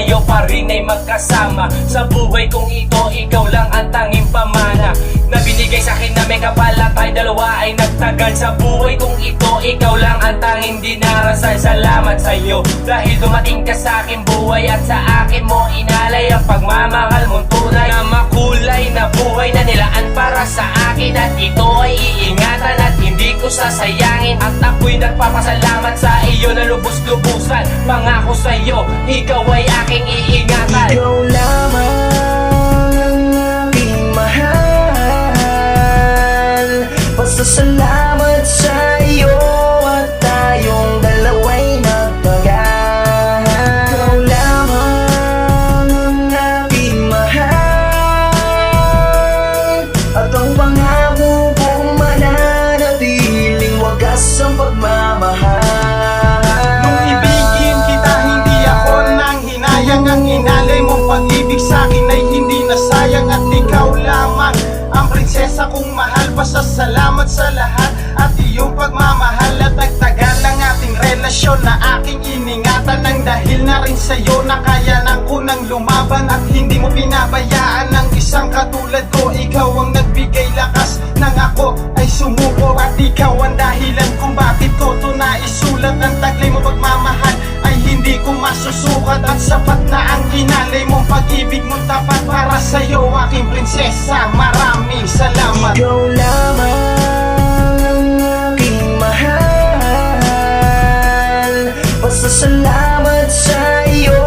tayo pa rin ay magkasama. Sa buhay kong ito, ikaw lang ang tanging pamana na binigay sa akin na may kapala. Tayo dalawa ay nagtagal. Sa buhay kong ito, ikaw lang ang tanging dinarasal. Salamat sa'yo dahil dumating ka sa akin buhay at sa akin mo inalay ang pagmamahal mong tunay na makulay na buhay na nilaan para sa akin. At ito ay iingatan at hindi ko sasayangin. At ako'y nagpapasalamat sa iyo na lubos-lubusan. Pangako sa'yo, ikaw ay aking iingatan. Ikaw lamang ang aking mahal. Pasasalamat sa iyo at tayong dalawa'y nagtagal. Ikaw lamang ang aking mahal. At ang pangako kong mananatiling wagas ang pagmamahal. Nung ibigin kita, hindi ako nang hinayang. Ang inalay mong pag-ibig sa'kin ay hindi nasayang. At ikaw lamang ang prinsesa kong mahal. Pasasalamat sa lahat at iyong pagmamahal. At nagtagal ang ating relasyon na aking iningatan. Nang dahil na rin sa'yo na kayanan ko nang lumaban. At hindi mo pinabayaan ng isang katulad ko. Ikaw ang nagbigay lakas nang ako ay sumuko. At ikaw ang dahilan kung bakit ko to naisulat. Ang taglay mo pagmamahal ay hindi ko masusukat. At sapat na ang inalay mong pag-ibig mo, tapat para sa'yo aking prinsesa. Maraming salamat. Ikaw lamang ang aking mahal. Pasasalamat sa iyo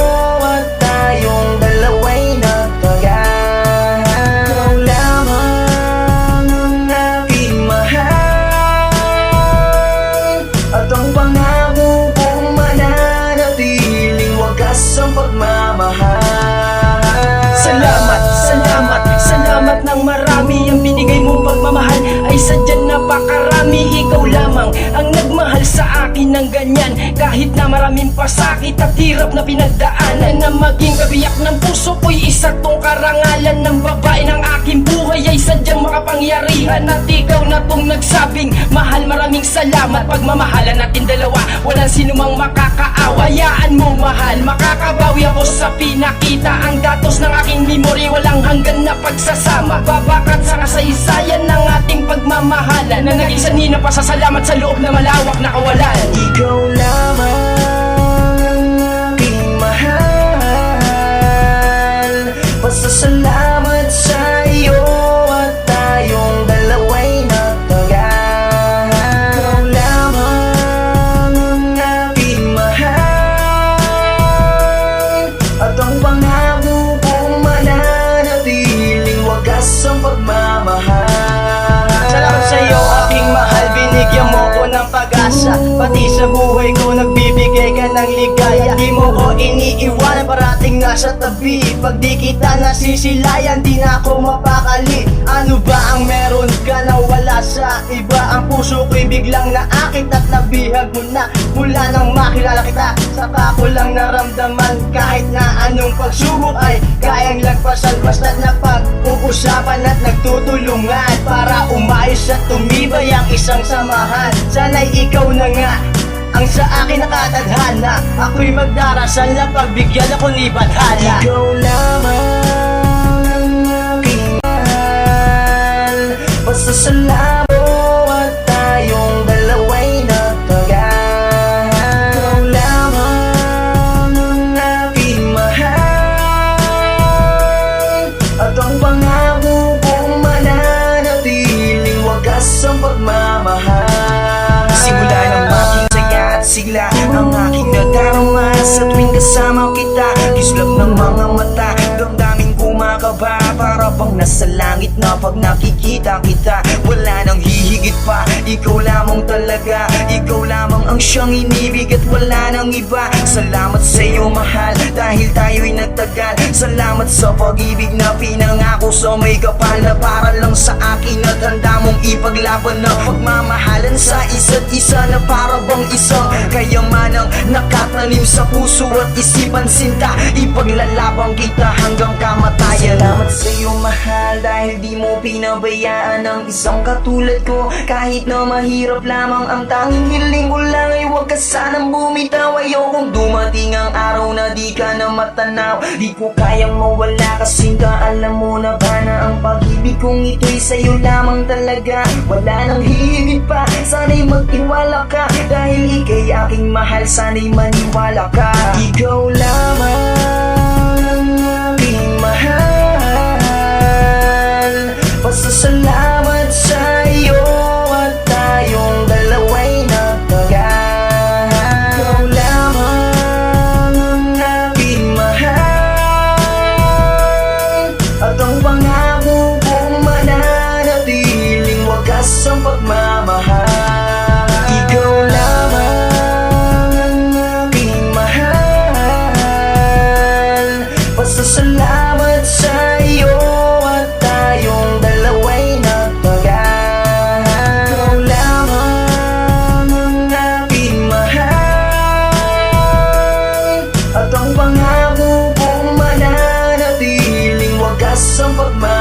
at tayong dalawa'y nagtagal. Ikaw lamang ang aking mahal. At ang pangako kong mananatiling wagas ang pagmamahal. Salamat, salamat, salamat ng marami. Ang binigay mong pagmamahal ay sadyang napakarami. Ikaw lamang ang nagmahal sa akin ng ganyan. Kahit na maraming pasakit at hirap na pinagdaanan, na maging kabiyak ng puso ko'y isa tong karangalan. Ng babae ng aking buhay ay sadyang makapangyarihan. At ikaw na tong nagsabing mahal, maraming salamat. Pagmamahalan natin dalawa, walang sinumang makakaawa. Hayaan mo mahal, makakabawi ako sa pinakita. Ang datos ng aking memory, walang hanggan na pagsasama. Babakat sa kasaysayan ng ating pagmamahalan, na naging sanina pa sa salamat sa loob na malawak na kawalan. Ikaw lamang ang aking mahal. Pasasalamat sa iyo at tayong dalawa'y nagtagal. Ikaw lamang ang aking mahal. At ang pangako kong mananatiling wagas ang pagmamahal. Salamat sa iyo aking mahal, binigyan mo ko ng pag-asa. Pati sa buhay ko nagbibigay ka ng ligaya. Di mo ko iniiwanan, parating nasa tabi. Pag di kita nasisilayan, di na ako mapakali. Ano ba ang meron ka na wala sa iba? Ang puso ko'y biglang naakit at nabihag mo na. Mula nang makilala kita, saka ko lang naramdaman. Kahit na anong pagsubok ay kayang lagpasan. Basta't napag-uusapan at nagtutulungan para umayos at tumibay ang isang samahan. Sana'y ikaw na nga ang sa akin nakatadhana. Ako'y magdarasal na pagbigyan ako ni Badhana. Ikaw lamang ang aking mahal. Pasasalamat at tayong dalawa'y nagtagal. Ikaw lamang ang aking mahal. At ang pangako kong mananatiling wagas ang pagmamahal. Simula ng aking saya at sigla, ang aking nadarama sa tuwing kasama kita. Kislap ng mga mata, damdamin kumakaba. Para bang nasa langit na pag nakikita kita. Wala nang hihigit pa, ikaw lamang talaga. Ikaw lamang ang siyang inibig at wala nang iba. Salamat sa iyo mahal, dahil tayo'y nagtagal. Salamat sa pag-ibig na pinangako sa may kapal na para lang sa akin at handa mong ipaglaban na pagmamahalan sa isa't isa na para bang isang kayamanang nakatanim sa puso at isipan sinta. Ipaglalaban kita hanggang kamatayan. Salamat sa iyo mahal dahil di mo pinabayaan ang isang katulad ko. Kahit na mahirap lamang ang tanging hiling ko lang ay huwag ka sanang bumitaw. Ayokong dumating ang araw na di ka na matanaw. Di ko kayang mawala kasing ka. Alam mo na ba na ang pag-ibig kong ito'y sa'yo lamang talaga. Wala nang hihigit pa, sana'y magtiwala ka. Dahil ika'y aking mahal, sana'y maniwala ka. Ikaw lamang ang aking mahal. Pasasalamat sa'yo at tayong dalawa'y nagtagal. Ikaw lamang ang aking mahal. At ang pangako kong mananatiling wagas ang pagmamahal. Ikaw lamang ang aking mahal. Pasasalamat sa'yo at tayong dalawa'y nagtagal. Ikaw lamang ang aking mahal. At ang pangako kong mananatiling wagas ang pagmamahal.